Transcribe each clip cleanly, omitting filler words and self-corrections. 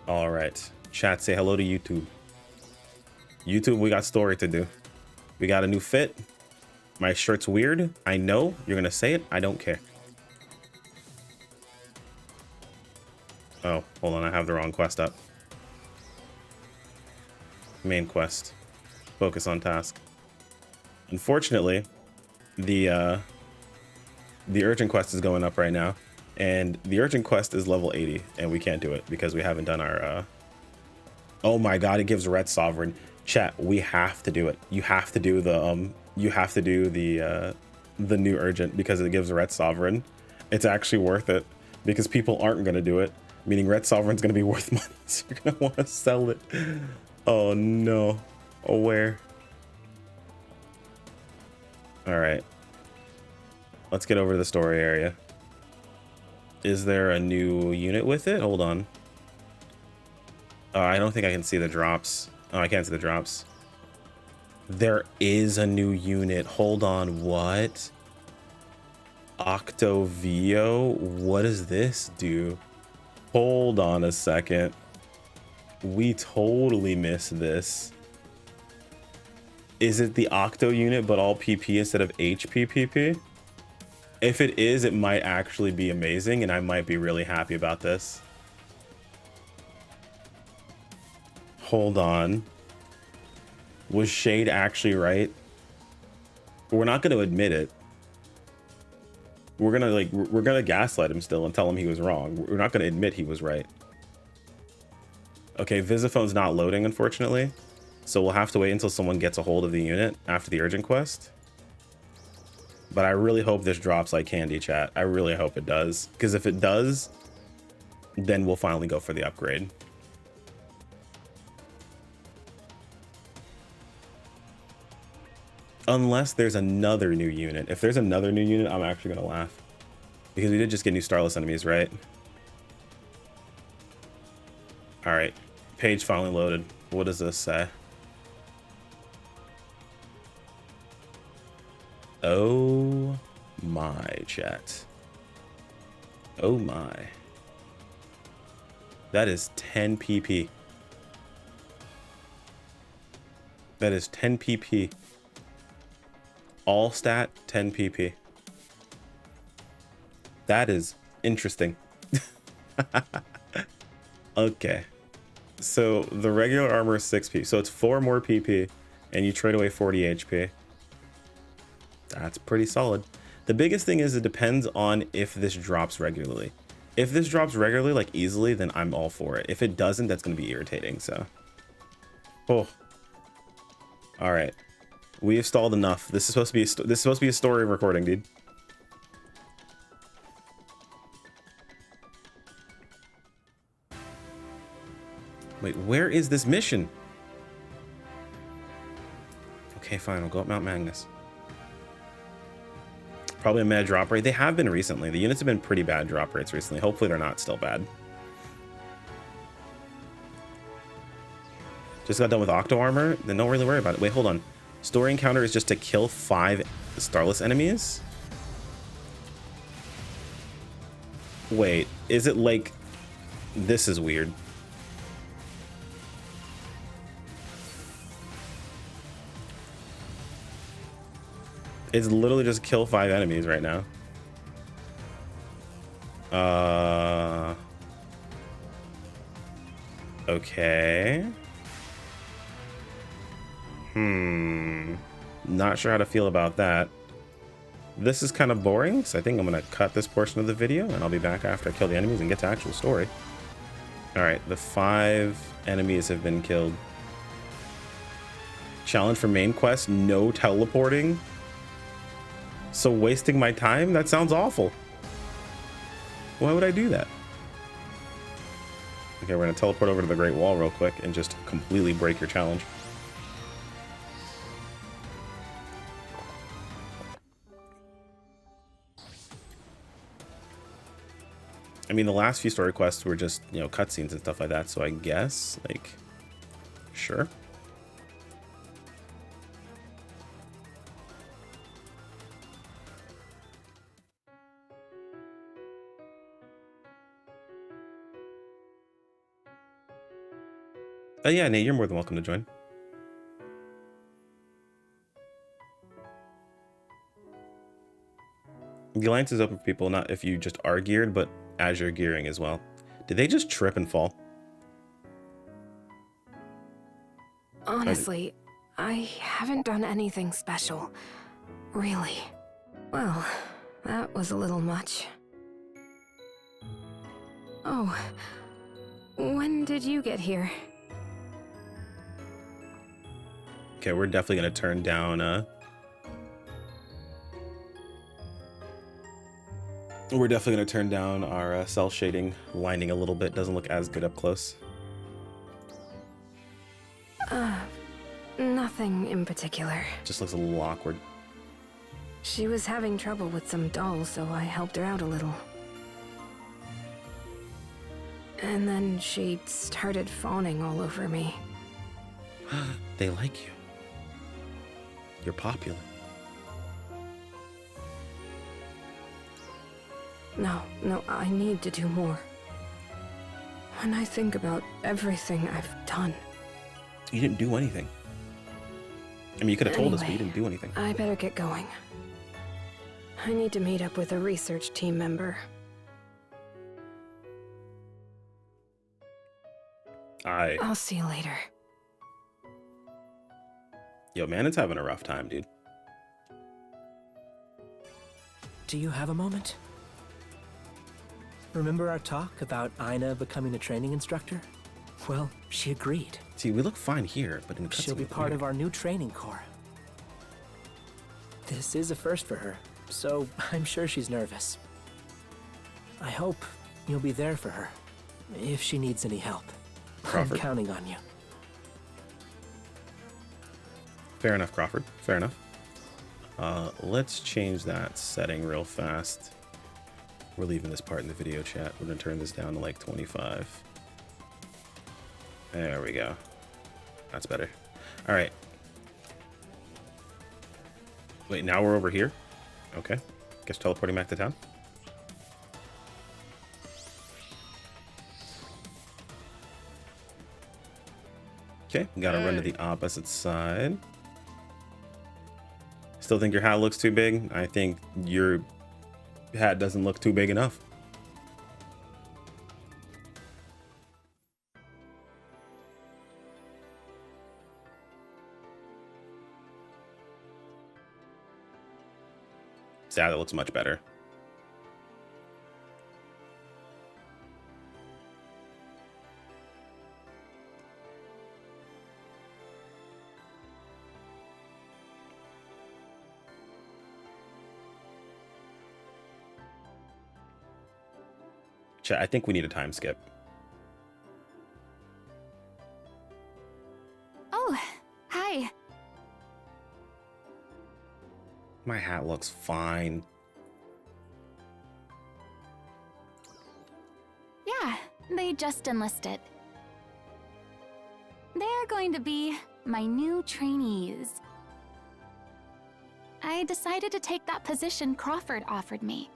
All right. Chat, say hello to YouTube. YouTube, we got story to do. We got a new fit. My shirt's weird. I know. You're going to say it. I don't care. Oh, hold on. I have the wrong quest up. Main quest. Focus on task. Unfortunately, the urgent quest is going up right now. And the urgent quest is level 80. And we can't do it because we haven't done our... Oh my god, it gives Red Sovereign. Chat, we have to do it. You have to do the... You have to do the new urgent because it gives Red Sovereign. It's actually worth it because people aren't going to do it. Meaning Red Sovereign's going to be worth money. So you're going to want to sell it. Oh no. Oh, where? All right. Let's get over to the story area. Is there a new unit with it? Hold on. I don't think I can see the drops. Oh, I can't see the drops. There is a new unit. Hold on. What? Octovio? What does this do? Hold on a second. We totally missed this. Is it the Octo unit, but all PP instead of HPPP? If it is, it might actually be amazing, and I might be really happy about this. Hold on. Was Shade actually right? We're not going to admit it. We're gonna gaslight him still and tell him he was wrong. We're not going to admit he was right. Okay, Visiphone's not loading, unfortunately. So we'll have to wait until someone gets a hold of the unit after the urgent quest. But I really hope this drops like candy, chat. I really hope it does. Because if it does, then we'll finally go for the upgrade. Unless there's another new unit. If there's another new unit, I'm actually going to laugh. Because we did just get new Starless enemies, right? Alright. Page finally loaded. What does this say? Oh my, chat. Oh my. That is 10 PP. That is 10 PP. All stat 10 PP. That is interesting. Okay. So the regular armor is 6 PP. So it's 4 more PP and you trade away 40 HP. That's pretty solid. The biggest thing is it depends on if this drops regularly. If this drops regularly, like easily, then I'm all for it. If it doesn't, that's going to be irritating. So, oh, all right. We have stalled enough. This is supposed to be a story recording, dude. Wait, where is this mission? Okay, fine. I'll go up Mount Magnus. Probably a mad drop rate. They have been recently. The units have been pretty bad drop rates recently. Hopefully they're not still bad. Just got done with Octo Armor. Then don't really worry about it. Wait, hold on. Story encounter is just to kill 5 Starless enemies? Wait, is it like... This is weird. It's literally just kill 5 enemies right now. Okay. Not sure how to feel about that. This is kind of boring, so I think I'm gonna cut this portion of the video and I'll be back after I kill the enemies and get to actual story. All right, the 5 enemies have been killed. Challenge for main quest, no teleporting. So wasting my time? That sounds awful. Why would I do that? Okay, we're gonna teleport over to the Great Wall real quick and just completely break your challenge. I mean, the last few story quests were just, you know, cutscenes and stuff like that, so I guess, like, sure. Yeah, Nate, you're more than welcome to join. The alliance is open for people, not if you just are geared, but as you're gearing as well. Did they just trip and fall? Honestly, I haven't done anything special. Really. Well, that was a little much. Oh, when did you get here? Okay, we're definitely gonna turn down our cell shading lining a little bit. Doesn't look as good up close. Nothing in particular. Just looks a little awkward. She was having trouble with some dolls, so I helped her out a little. And then she started fawning all over me. They like you. You're popular. No, I need to do more. When I think about everything I've done. You didn't do anything. I mean, you could have told us, but you didn't do anything. I better get going. I need to meet up with a research team member. I'll see you later. Yo, Manon's having a rough time, dude. Do you have a moment? Remember our talk about Ina becoming a training instructor? Well, she agreed. See, we look fine here, but in the She'll be part of our new training corps. This is a first for her, so I'm sure she's nervous. I hope you'll be there for her, if she needs any help. Crawford. I'm counting on you. Fair enough, Crawford. Fair enough. Let's change that setting real fast. We're leaving this part in the video chat. We're gonna turn this down to like 25. There we go. That's better. All right. Wait, now we're over here? Okay. Guess teleporting back to town. Okay, gotta run to the opposite side. Still think your hat looks too big? I think your hat doesn't look too big enough. Yeah, that looks much better. Chat, I think we need a time skip. Oh, hi. My hat looks fine. Yeah, they just enlisted. They're going to be my new trainees. I decided to take that position Crawford offered me.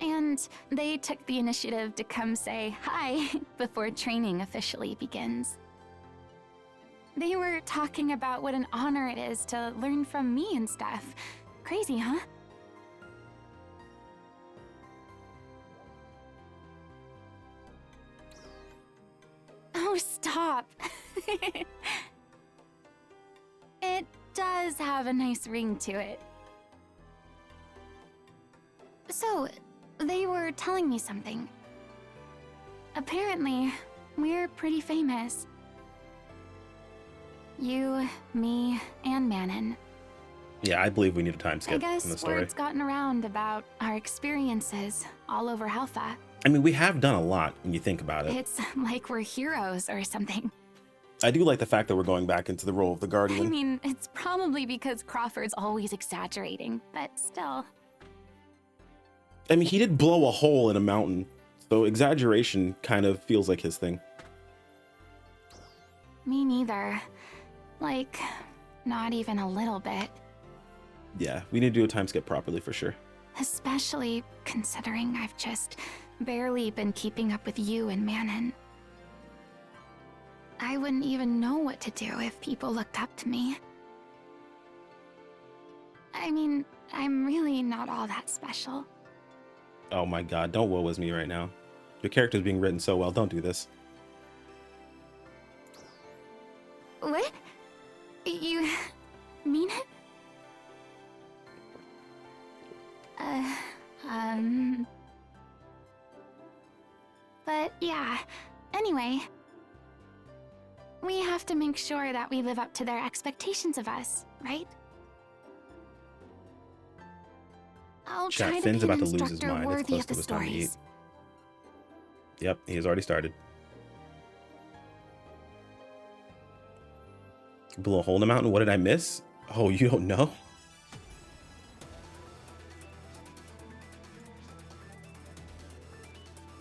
And they took the initiative to come say hi before training officially begins. They were talking about what an honor it is to learn from me and stuff. Crazy, huh? Oh, stop. It does have a nice ring to it. So, they were telling me something. Apparently, we're pretty famous. You, me, and Manon. Yeah, I believe we need a time skip I guess in the story. word's gotten around about our experiences all over Halpha. I mean, we have done a lot when you think about it. It's like we're heroes or something. I do like the fact that we're going back into the role of the Guardian. I mean, it's probably because Crawford's always exaggerating, but still. I mean, he did blow a hole in a mountain, so exaggeration kind of feels like his thing. Me neither. Like, not even a little bit. Yeah, we need to do a time skip properly for sure. Especially considering I've just barely been keeping up with you and Manon. I wouldn't even know what to do if people looked up to me. I mean, I'm really not all that special. Oh my god, don't woe is me right now. Your character's being written so well, don't do this. What? You mean it? But yeah, anyway. We have to make sure that we live up to their expectations of us, right? I'll Chat, try Finn's to be about an to lose his instructor mind. It's worthy close of to the his time to eat. stories. Yep, he has already started. Blew a hole in the mountain? What did I miss? Oh, you don't know?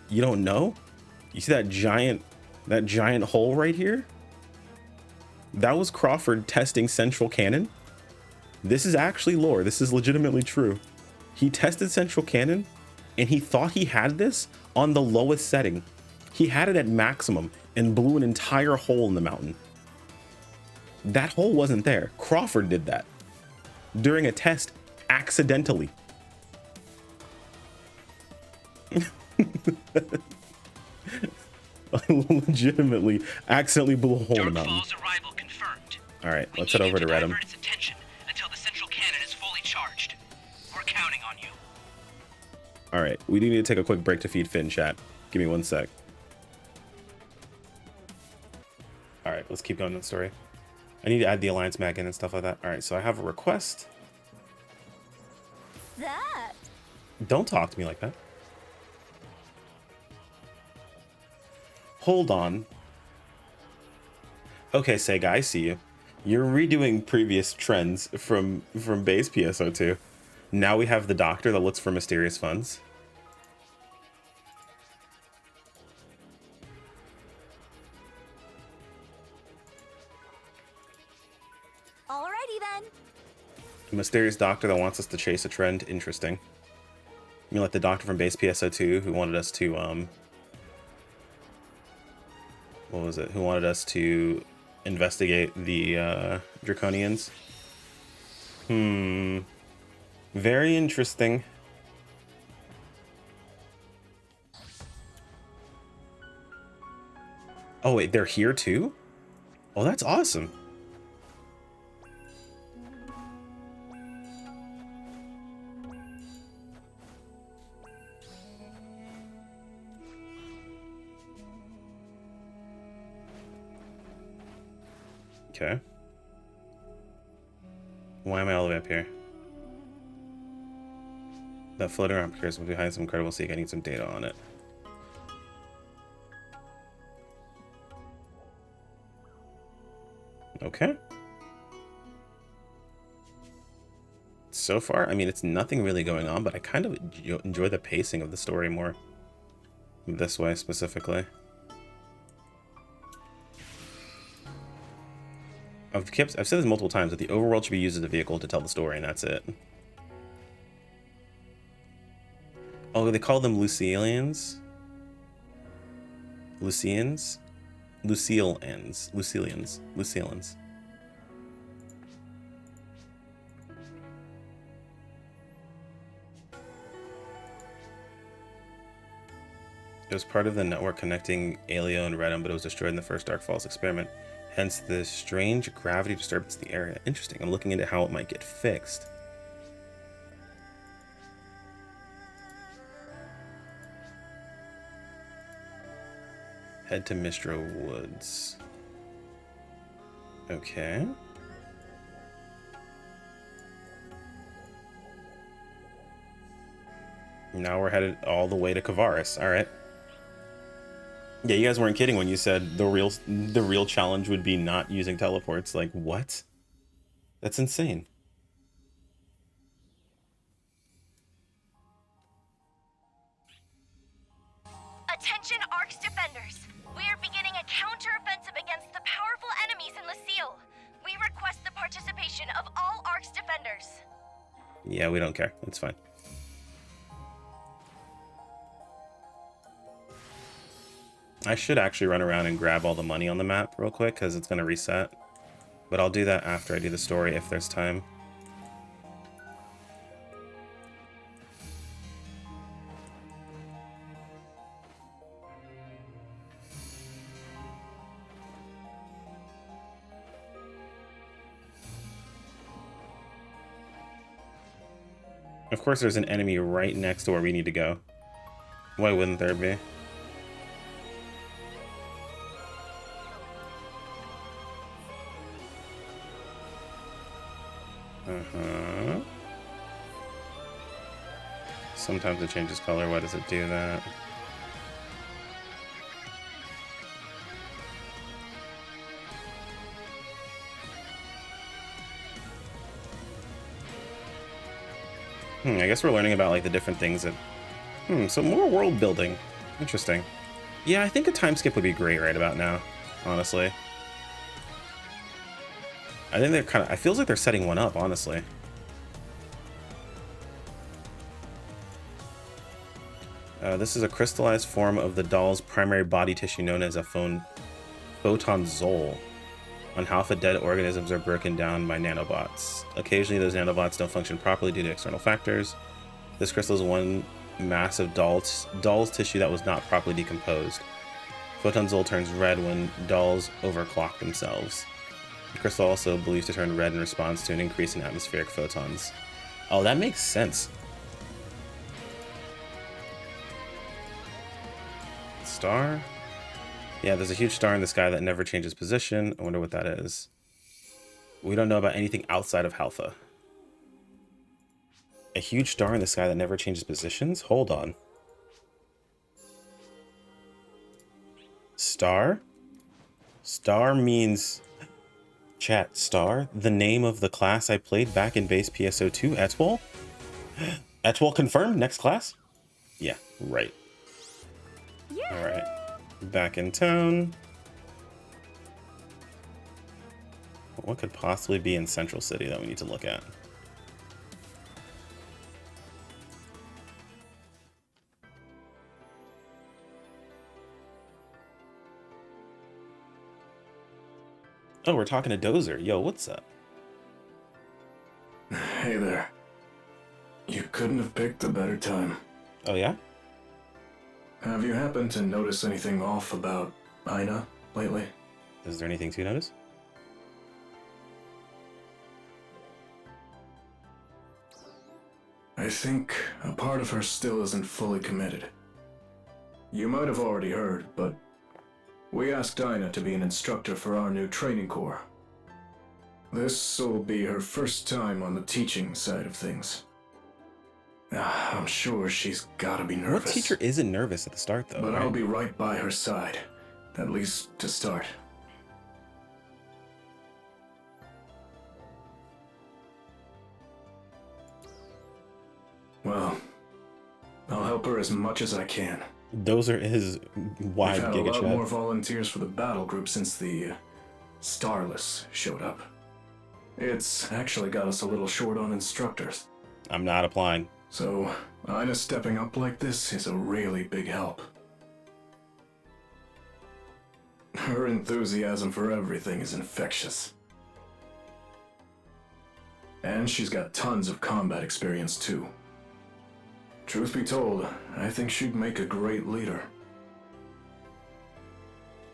You don't know? You see that giant hole right here? That was Crawford testing Central Cannon. This is actually lore. This is legitimately true. He tested Central Cannon and he thought he had this on the lowest setting. He had it at maximum and blew an entire hole in the mountain. That hole wasn't there. Crawford did that during a test accidentally. Legitimately accidentally blew a hole in the mountain. Darkfall's arrival confirmed. All right, let's head over to Redham. Divert its attention until the central cannon is fully charged. We're counting on you. All right, we do need to take a quick break to feed Finn, chat. Give me 1 sec. All right, let's keep going in the story. I need to add the Alliance mag in and stuff like that. All right, so I have a request. That. Don't talk to me like that. Hold on. Okay, Sega, I see you. You're redoing previous trends from base PSO2. Now we have the doctor that looks for mysterious funds. Alrighty then. A mysterious doctor that wants us to chase a trend. Interesting. You mean like the doctor from base PSO2 who wanted us to what was it? Who wanted us to investigate the Draconians? Very interesting. Oh wait, they're here too? Oh, that's awesome. Okay. Why am I all the way up here? That floating around appears behind some incredible seek. I need some data on it. Okay. So far, I mean, it's nothing really going on, but I kind of enjoy the pacing of the story more this way specifically. I've said this multiple times, that the overworld should be used as a vehicle to tell the story, and that's it. Oh, they call them Lucilians? Lucians? Lucilians. Lucilians. Lucilians. It was part of the network connecting Alio and Redham, but it was destroyed in the first Dark Falls experiment. Hence the strange gravity disturbance in the area. Interesting. I'm looking into how it might get fixed. Head to Mistro Woods. Okay. Now we're headed all the way to Kavaris. All right. Yeah, you guys weren't kidding when you said the real challenge would be not using teleports. Like, what? That's insane. Attention Ark's defenders. We are beginning a counter-offensive against the powerful enemies in Lucille. We request the participation of all Ark's defenders. Yeah, we don't care. It's fine. I should actually run around and grab all the money on the map real quick because it's going to reset. But I'll do that after I do the story if there's time. Of course, there's an enemy right next to where we need to go. Why wouldn't there be? Sometimes it changes color. Why does it do that? I guess we're learning about like the different things that... so more world building. Interesting. Yeah, I think a time skip would be great right about now, honestly. I think they're kind of... It feels like they're setting one up, honestly. This is a crystallized form of the doll's primary body tissue known as a photon zole. On half dead organisms are broken down by nanobots. Occasionally, those nanobots don't function properly due to external factors. This crystal is one mass of doll's tissue that was not properly decomposed. Photon zole turns red when dolls overclock themselves. The crystal also believed to turn red in response to an increase in atmospheric photons. Oh, that makes sense. Star? Yeah, there's a huge star in the sky that never changes position. I wonder what that is. We don't know about anything outside of Halpha. A huge star in the sky that never changes positions? Hold on. Star? Star means... Chat, star? The name of the class I played back in base PSO2, Etwal? Etwal confirmed? Next class? Yeah, right. Alright. Back in town. What could possibly be in Central City that we need to look at? Oh, we're talking to Dozer. Yo, what's up? Hey there. You couldn't have picked a better time. Oh, yeah? Have you happened to notice anything off about Ina lately? Is there anything to notice? I think a part of her still isn't fully committed. You might have already heard, but we asked Ina to be an instructor for our new training corps. This will be her first time on the teaching side of things. I'm sure she's gotta be nervous. What teacher isn't nervous at the start, though? But right? I'll be right by her side, at least to start. Well, I'll help her as much as I can. Those are his wide We've had a giga lot chat. more volunteers for the battle group since the Starless showed up. It's actually got us a little short on instructors. I'm not applying. So, Ina stepping up like this is a really big help. Her enthusiasm for everything is infectious. And she's got tons of combat experience too. Truth be told, I think she'd make a great leader.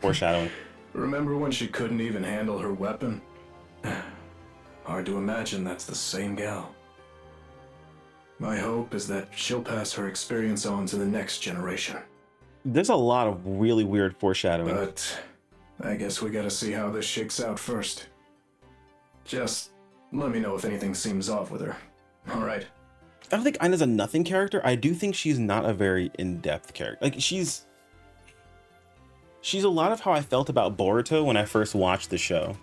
Foreshadowing. Remember when she couldn't even handle her weapon? Hard to imagine that's the same gal. My hope is that she'll pass her experience on to the next generation. There's a lot of really weird foreshadowing. But I guess we gotta see how this shakes out first. Just let me know if anything seems off with her. Alright. I don't think Ina's a nothing character. I do think she's not a very in-depth character. Like, she's a lot of how I felt about Boruto when I first watched the show.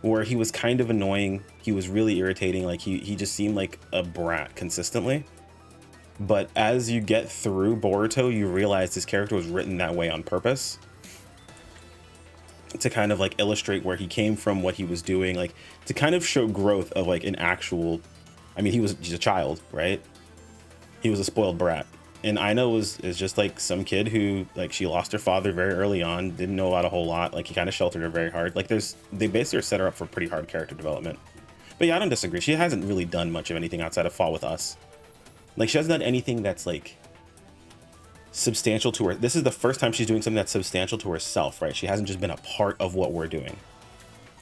Where he was kind of annoying. He was really irritating. Like, he just seemed like a brat consistently. But as you get through Boruto, you realize this character was written that way on purpose. To kind of like illustrate where he came from, what he was doing, like to kind of show growth of like an actual, I mean, he's a child, right? He was a spoiled brat. And Ina is just like some kid who, like, she lost her father very early on, didn't know about a whole lot. Like, he kind of sheltered her very hard. Like, they basically set her up for pretty hard character development. But yeah, I don't disagree. She hasn't really done much of anything outside of Fall With Us. Like, she hasn't done anything that's like substantial to her. This is the first time she's doing something that's substantial to herself, right? She hasn't just been a part of what we're doing.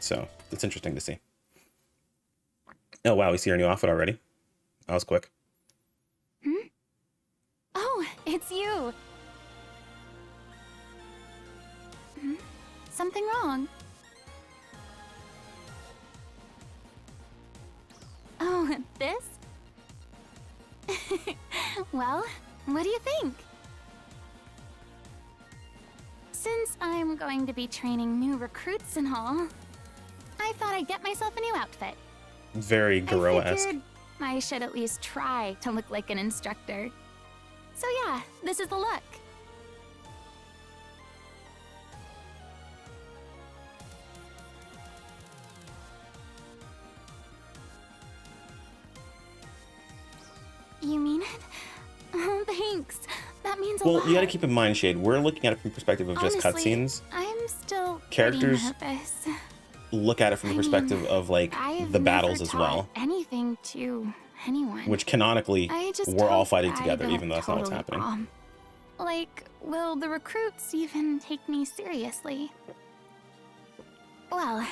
So it's interesting to see. Oh wow, we see our new outfit already. That was quick. Oh, it's you. Something wrong? Oh, this? Well, what do you think? Since I'm going to be training new recruits and all, I thought I'd get myself a new outfit. Very Goro-esque. I figured I should at least try to look like an instructor. So yeah, this is the look. You mean it? Oh, thanks. That means a lot. Well, you got to keep in mind, Shade, we're looking at it from the perspective of just Honestly, cutscenes. I'm still Characters pretty nervous. look at it from the perspective of like I've the battles never as well, taught anything to anyone. which canonically I just we're all hope fighting I together, don't even though that's not what's totally happening. bomb. Like, will the recruits even take me seriously? Well,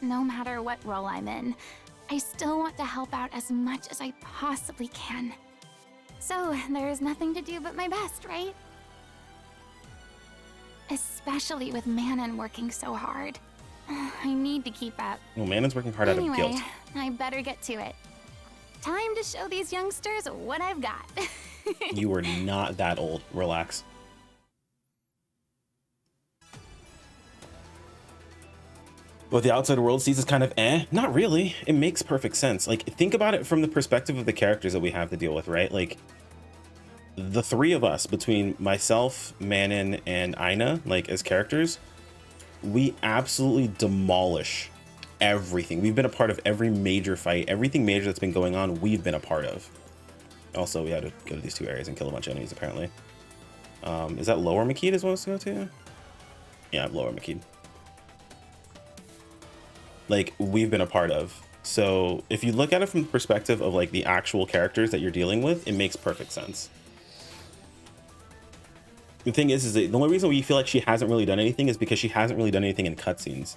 no matter what role I'm in, I still want to help out as much as I possibly can. So there's nothing to do but my best, right? Especially with Manon working so hard. I need to keep up. Well, Manon's working hard out of guilt. Anyway, I better get to it. Time to show these youngsters what I've got. You are not that old. Relax. What the outside world sees is kind of not really. It makes perfect sense. Like, think about it from the perspective of the characters that we have to deal with, right? Like, the three of us, between myself, Manon, and Ina, like, as characters, we absolutely demolish everything. We've been a part of every major fight. Everything major that's been going on, we've been a part of. Also, we had to go to these two areas and kill a bunch of enemies, apparently. Is that Lower McKeed is what I was going to go to? Yeah, Lower McKeed. Like, we've been a part of. So if you look at it from the perspective of like the actual characters that you're dealing with, it makes perfect sense. The thing is that the only reason we feel like she hasn't really done anything is because she hasn't really done anything in cutscenes.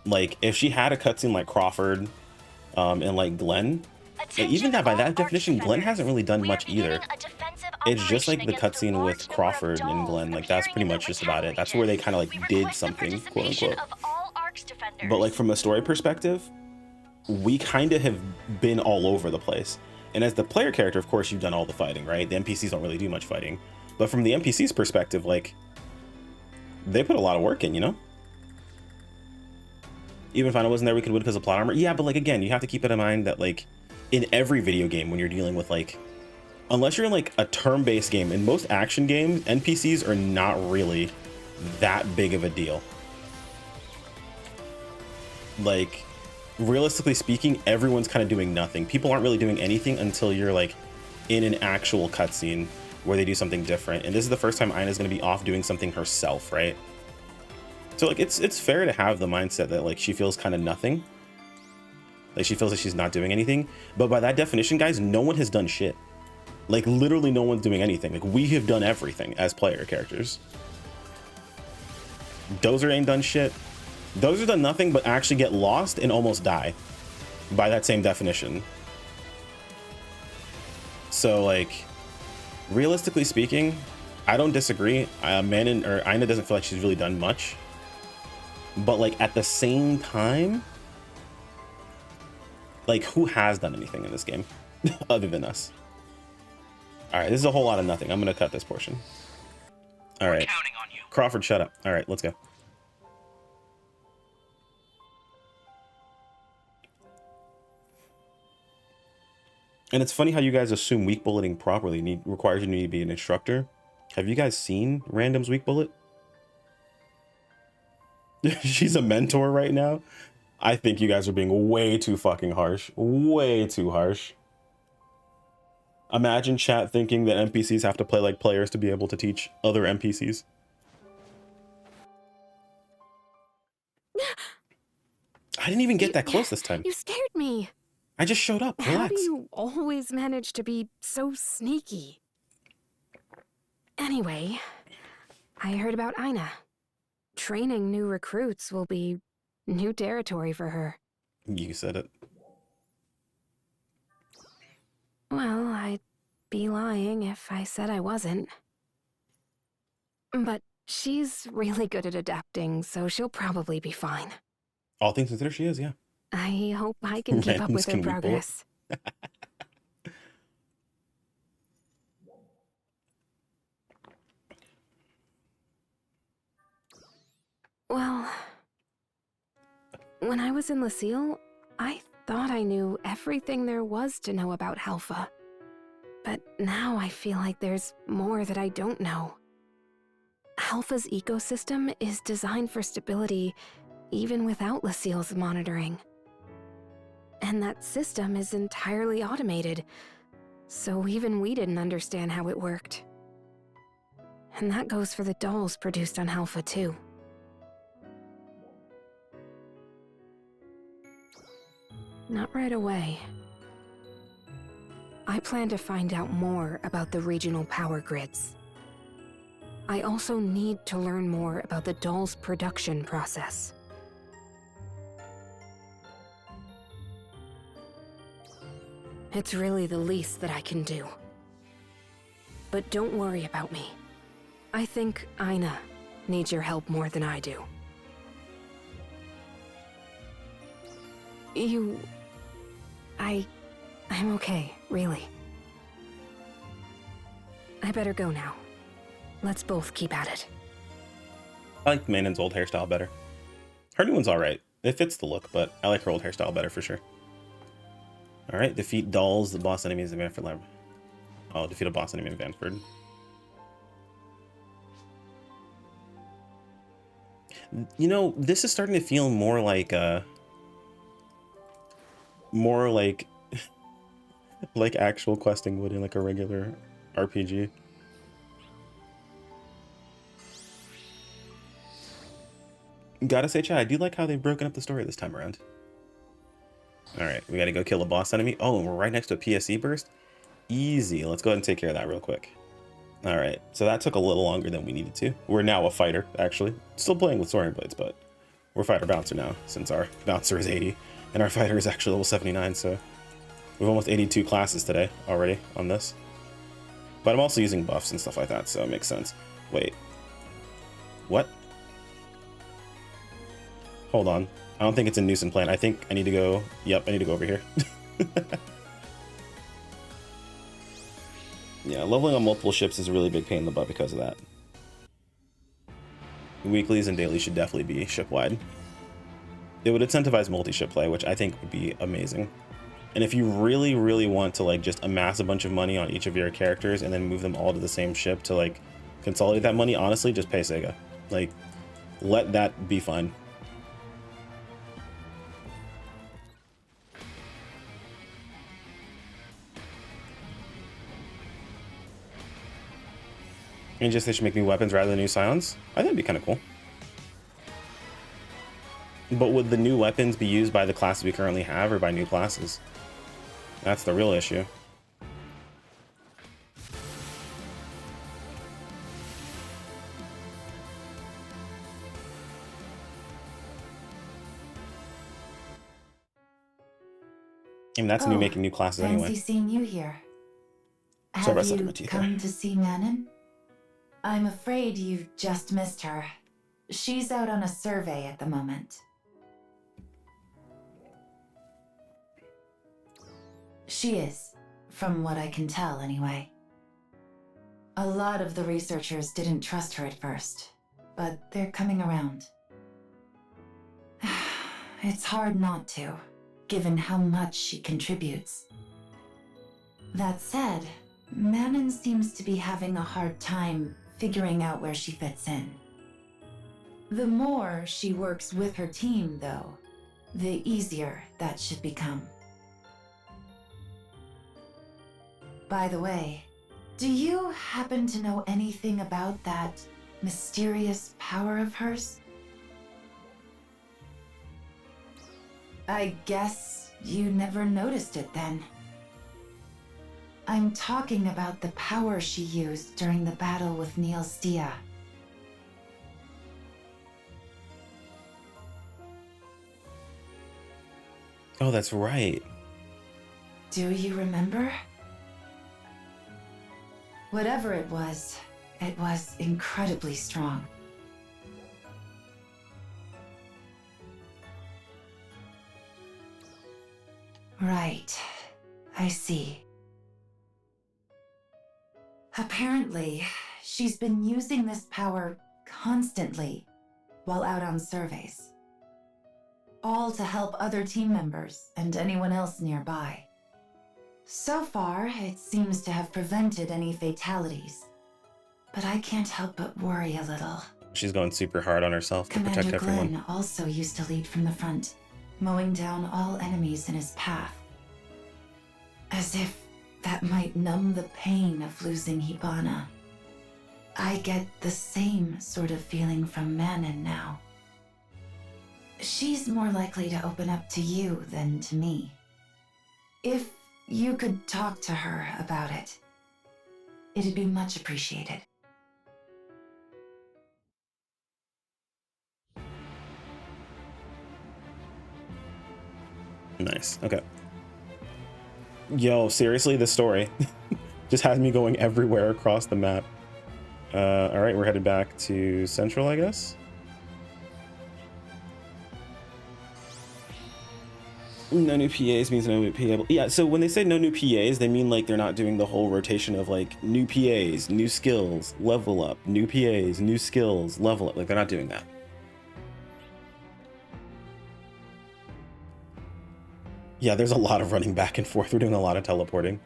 Like, if she had a cutscene like Crawford and like Glenn, even that, by that definition, Glenn hasn't really done much either. It's just like the cutscene with Crawford and Glenn. Like, that's pretty much just about it. That's where they kind of like did something, quote unquote. But like from a story perspective, we kind of have been all over the place. And as the player character, of course, you've done all the fighting, right? The NPCs don't really do much fighting. But from the NPC's perspective, like, they put a lot of work in, you know? Even if I wasn't there, we could win because of plot armor. Yeah, but like, again, you have to keep it in mind that like in every video game, when you're dealing with like, unless you're in like a turn-based game, in most action games, NPCs are not really that big of a deal. Like, realistically speaking, everyone's kind of doing nothing. People aren't really doing anything until you're like in an actual cutscene where they do something different. And this is the first time Ina's going to be off doing something herself, right? So like, it's fair to have the mindset that like she feels kind of nothing. Like, she feels like she's not doing anything. But by that definition, guys, no one has done shit. Like, literally no one's doing anything. Like, we have done everything as player characters. Dozer ain't done shit. Dozer done nothing but actually get lost and almost die by that same definition. So like, realistically speaking, I don't disagree. Manon or Ina doesn't feel like she's really done much. But like at the same time, like, who has done anything in this game other than us? All right, this is a whole lot of nothing. I'm gonna cut this portion. All right, Counting on you. Crawford, shut up. All right, let's go. And it's funny how you guys assume weak bulleting properly requires you to be an instructor. Have you guys seen Random's weak bullet? She's a mentor right now. I think you guys are being way too fucking harsh. Way too harsh. Imagine chat thinking that NPCs have to play like players to be able to teach other NPCs. I didn't even get that close this time. You scared me. I just showed up. How do Relax. you always manage to be so sneaky? Anyway, I heard about Ina. Training new recruits will be new territory for her. You said it. Well, I'd be lying if I said I wasn't. But she's really good at adapting, so she'll probably be fine. All things considered, she is, yeah. I hope I can keep up with her Can we pull it? progress. Well, when I was in Lucille, I thought I knew everything there was to know about Halpha. But now I feel like there's more that I don't know. Halpha's ecosystem is designed for stability even without Lucille's monitoring. And that system is entirely automated, so even we didn't understand how it worked. And that goes for the dolls produced on Halpha too. Not right away. I plan to find out more about the regional power grids. I also need to learn more about the doll's production process. It's really the least that I can do. But don't worry about me. I think Ina needs your help more than I do. I'm okay, really. I better go now. Let's both keep at it. I like Manon's old hairstyle better. Her new one's alright. It fits the look, but I like her old hairstyle better for sure. Alright, defeat dolls, the boss enemies in Vanford Lab. Oh, defeat a boss enemy in Vanford. You know, this is starting to feel more like like actual questing would in like a regular RPG. Gotta say, chat, I do like how they've broken up the story this time around. Alright, we gotta go kill a boss enemy. Oh, and we're right next to a PSE burst? Easy. Let's go ahead and take care of that real quick. Alright, so that took a little longer than we needed to. We're now a fighter, actually. Still playing with soaring blades, but we're fighter bouncer now, since our bouncer is 80, and our fighter is actually level 79, so we've almost 82 classes today already on this. But I'm also using buffs and stuff like that, so it makes sense. Wait. What? Hold on. I don't think it's a nuisance plan. I think I need to go... Yep, I need to go over here. Yeah, leveling on multiple ships is a really big pain in the butt because of that. Weeklies and dailies should definitely be ship-wide. It would incentivize multi-ship play, which I think would be amazing. And if you really, really want to like just amass a bunch of money on each of your characters and then move them all to the same ship to like consolidate that money, honestly, just pay SEGA. Like, let that be fun. And just they should make new weapons rather than new scions? I think that'd be kind of cool. But would the new weapons be used by the classes we currently have or by new classes? That's the real issue. And that's me making new classes anyway. Fancy seeing you here. Sorry about Have you my teeth come there. to see Manon? I'm afraid you've just missed her. She's out on a survey at the moment. She is, from what I can tell anyway. A lot of the researchers didn't trust her at first, but they're coming around. It's hard not to, given how much she contributes. That said, Manon seems to be having a hard time figuring out where she fits in. The more she works with her team, though, the easier that should become. By the way, do you happen to know anything about that mysterious power of hers? I guess you never noticed it then. I'm talking about the power she used during the battle with Niels Dia. Oh, that's right. Do you remember? Whatever it was incredibly strong. Right. I see. Apparently, she's been using this power constantly while out on surveys. All to help other team members and anyone else nearby. So far, it seems to have prevented any fatalities. But I can't help but worry a little. She's going super hard on herself to Commander protect everyone. Glenn also used to lead from the front, mowing down all enemies in his path. As if that might numb the pain of losing Hibana. I get the same sort of feeling from Manon now. She's more likely to open up to you than to me. If you could talk to her about it, it'd be much appreciated. Nice. Okay. Yo, seriously, this story just has me going everywhere across the map. All right, we're headed back to Central, I guess. No new PAs means no new PA. Yeah, so when they say no new PAs, they mean like they're not doing the whole rotation of like new PAs, new skills, level up, new PAs, new skills, level up. Like they're not doing that. Yeah, there's a lot of running back and forth. We're doing a lot of teleporting.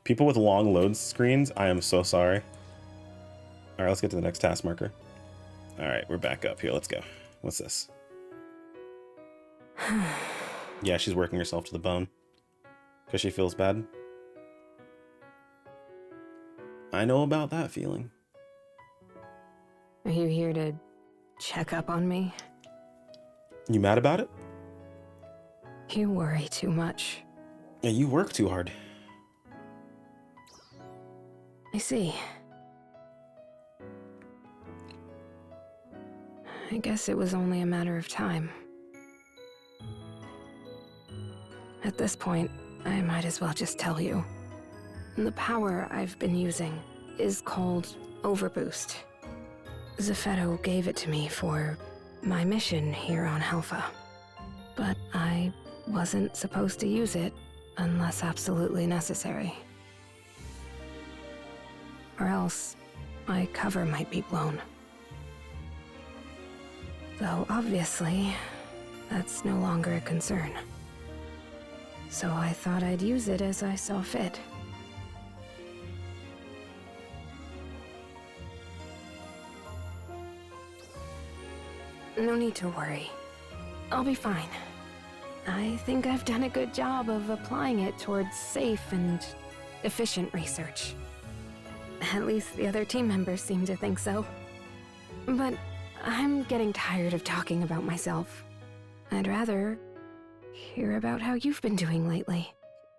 People with long load screens, I am so sorry. All right, let's get to the next task marker. All right, we're back up here. Let's go. What's this? Yeah, she's working herself to the bone because she feels bad. I know about that feeling. Are you here to check up on me? You mad about it? You worry too much. Yeah, you work too hard. I see. I guess it was only a matter of time. At this point, I might as well just tell you. The power I've been using is called Overboost. Zephetto gave it to me for my mission here on Alpha. But I wasn't supposed to use it unless absolutely necessary. Or else, my cover might be blown. Though obviously, that's no longer a concern. So I thought I'd use it as I saw fit. No need to worry. I'll be fine. I think I've done a good job of applying it towards safe and efficient research. At least the other team members seem to think so. But I'm getting tired of talking about myself. I'd rather hear about how you've been doing lately.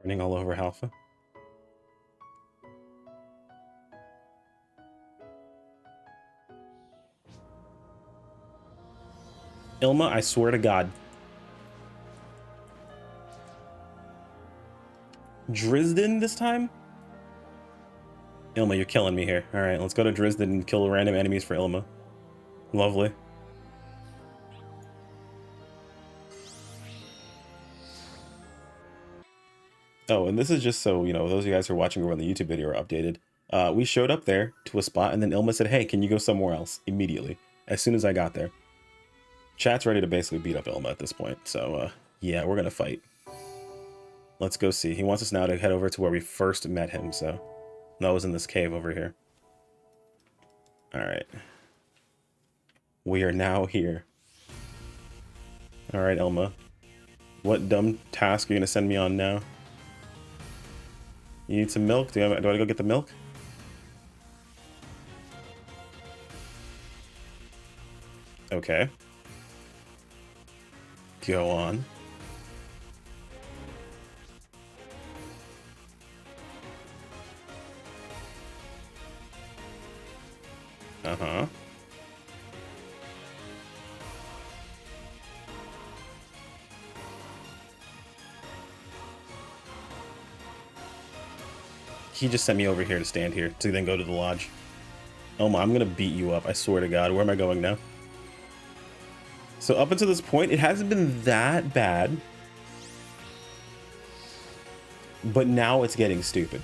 Running all over Alpha. Ilma, I swear to God. Dresden this time? Ilma, you're killing me here. All right, let's go to Dresden and kill random enemies for Ilma. Lovely. Oh, and this is just so, you know, those of you guys who are watching over on the YouTube video are updated. We showed up there to a spot, and then Ilma said, hey, can you go somewhere else? Immediately, as soon as I got there. Chat's ready to basically beat up Ilma at this point, so, yeah, we're gonna fight. Let's go see. He wants us now to head over to where we first met him, so... That was in this cave over here. Alright. We are now here. Alright, Ilma. What dumb task are you gonna send me on now? You need some milk? Do I go get the milk? Okay. Go on. Uh-huh. He just sent me over here to stand here to then go to the lodge. Ilma, I'm gonna beat you up. I swear to God. Where am I going now? So up until this point, it hasn't been that bad. But now it's getting stupid.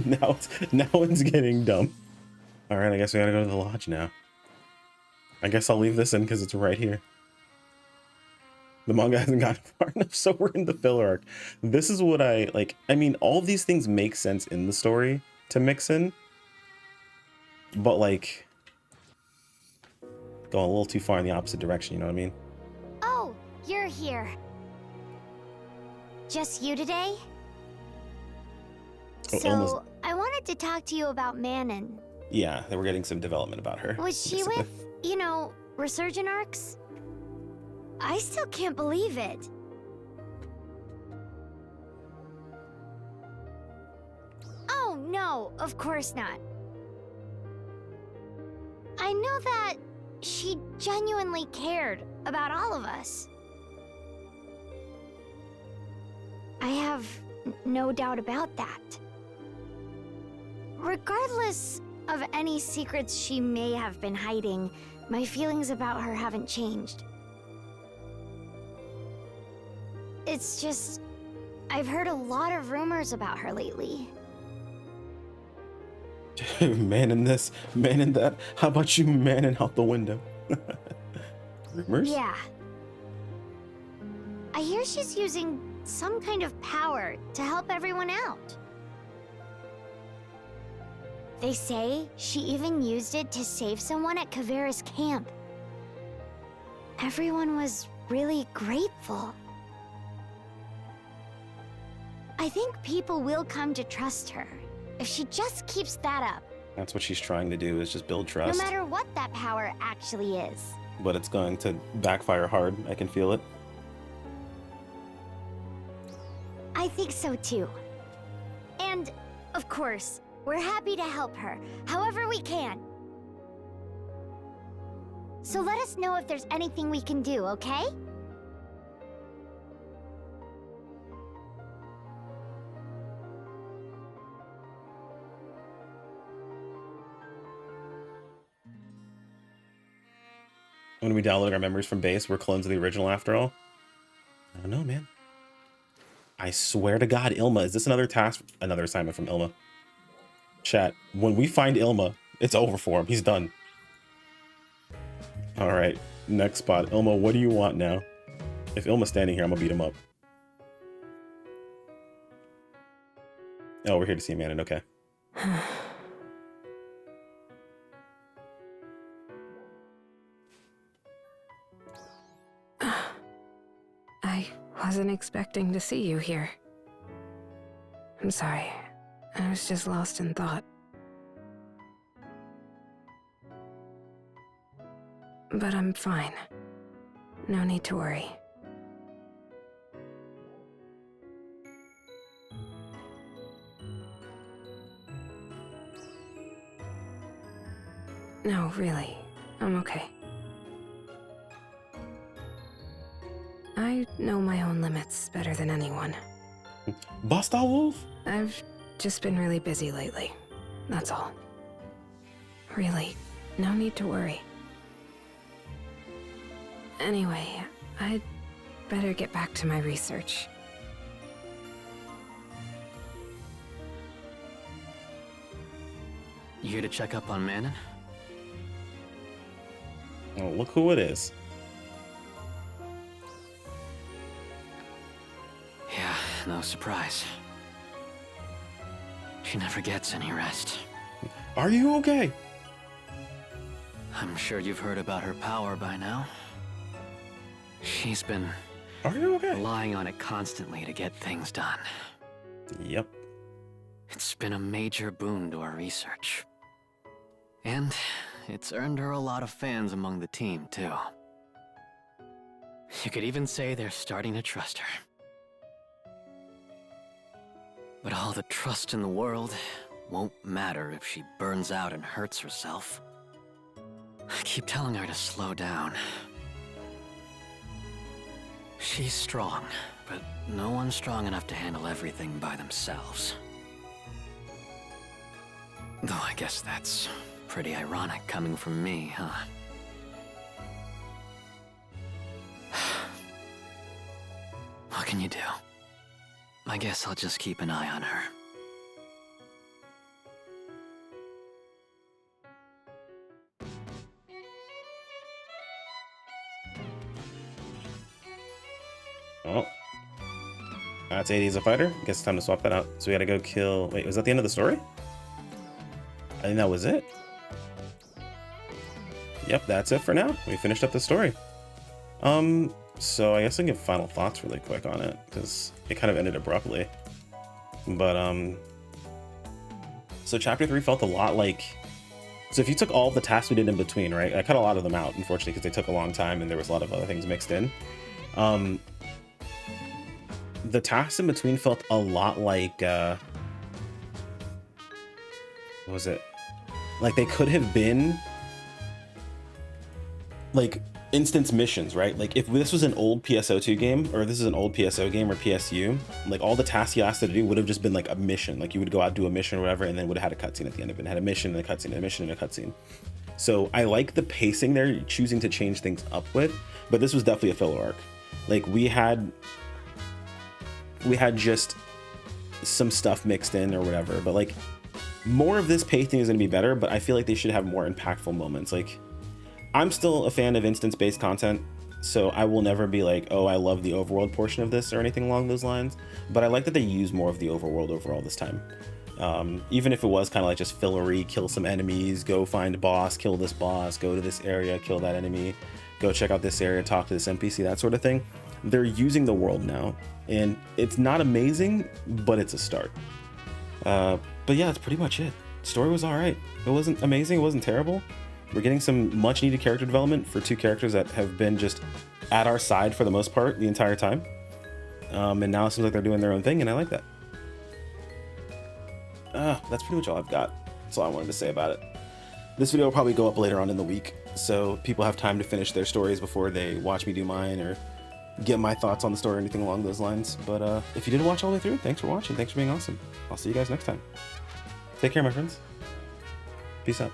now it's getting dumb. All right, I guess we gotta go to the lodge now. I guess I'll leave this in because it's right here. The manga hasn't gotten far enough, so we're in the filler arc. This is what I like. I mean, all of these things make sense in the story to mix in, but like going a little too far in the opposite direction, you know what I mean? Oh, you're here. Just you today? Oh, So, Ilma's- I wanted to talk to you about Manon. Yeah, we're getting some development about her. Was she with, you know, Resurgent Arcs? I still can't believe it. Oh, no, of course not. I know that she genuinely cared about all of us. I have no doubt about that. Regardless of any secrets she may have been hiding, my feelings about her haven't changed. It's just, I've heard a lot of rumors about her lately. Man in this, man in that. How about you manning out the window? Rumors? Yeah. I hear she's using some kind of power to help everyone out. They say she even used it to save someone at Kavera's camp. Everyone was really grateful. I think people will come to trust her if she just keeps that up. That's what she's trying to do, is just build trust. No matter what that power actually is. But it's going to backfire hard. I can feel it. I think so too. And, of course, we're happy to help her, however we can. So let us know if there's anything we can do, okay? When we download our memories from base, we're clones of the original after all. I don't know, man. I swear to God, Ilma, is this another task? Another assignment from Ilma. Chat, when we find Ilma, it's over for him. He's done. All right, next spot. Ilma, what do you want now? If Ilma's standing here, I'm gonna beat him up. Oh, we're here to see Manon, okay. I wasn't expecting to see you here. I'm sorry. I was just lost in thought. But I'm fine. No need to worry. No, really. I'm okay. I know my own limits better than anyone. Bust out, Wolf? I've just been really busy lately. That's all. Really, no need to worry. Anyway, I'd better get back to my research. You here to check up on Manon? Oh, look who it is. Yeah, no surprise. She never gets any rest. Are you okay? I'm sure you've heard about her power by now. She's been Are you okay? relying on it constantly to get things done. Yep. It's been a major boon to our research. And it's earned her a lot of fans among the team, too. You could even say they're starting to trust her. But all the trust in the world won't matter if she burns out and hurts herself. I keep telling her to slow down. She's strong, but no one's strong enough to handle everything by themselves. Though I guess that's pretty ironic coming from me, huh? What can you do? I guess I'll just keep an eye on her. Oh. That's 80 as a fighter. Guess it's time to swap that out. So we gotta go kill... Wait, was that the end of the story? I think that was it. Yep, that's it for now. We finished up the story. So I guess I can give final thoughts really quick on it, because it kind of ended abruptly. But, so chapter 3 felt a lot like... So if you took all the tasks we did in between, right? I cut a lot of them out, unfortunately, because they took a long time and there was a lot of other things mixed in. The tasks in between felt a lot like, what was it? Like they could have been like instance missions, right? Like if this was an old PSO2 game, or this is an old PSO game or PSU, like all the tasks you asked it to do would have just been like a mission. Like you would go out, do a mission or whatever, and then would have had a cutscene at the end of it. It had a mission and a cutscene, a mission and a cutscene. So I like the pacing there, choosing to change things up with, but this was definitely a filler arc. Like we had just some stuff mixed in or whatever, but like more of this pacing is going to be better, but I feel like they should have more impactful moments. Like I'm still a fan of instance-based content, so I will never be like, oh, I love the overworld portion of this or anything along those lines, but I like that they use more of the overworld overall this time. Even if it was kind of like just fillery, kill some enemies, go find a boss, kill this boss, go to this area, kill that enemy, go check out this area, talk to this NPC, that sort of thing. They're using the world now, and it's not amazing, but it's a start. But yeah, that's pretty much it. Story was all right. It wasn't amazing, it wasn't terrible. We're getting some much needed character development for two characters that have been just at our side for the most part the entire time. And now it seems like they're doing their own thing, and I like that. That's pretty much all I've got. That's all I wanted to say about it. This video will probably go up later on in the week, so people have time to finish their stories before they watch me do mine or get my thoughts on the story or anything along those lines. But if you did watch all the way through, thanks for watching. Thanks for being awesome. I'll see you guys next time. Take care, my friends. Peace out.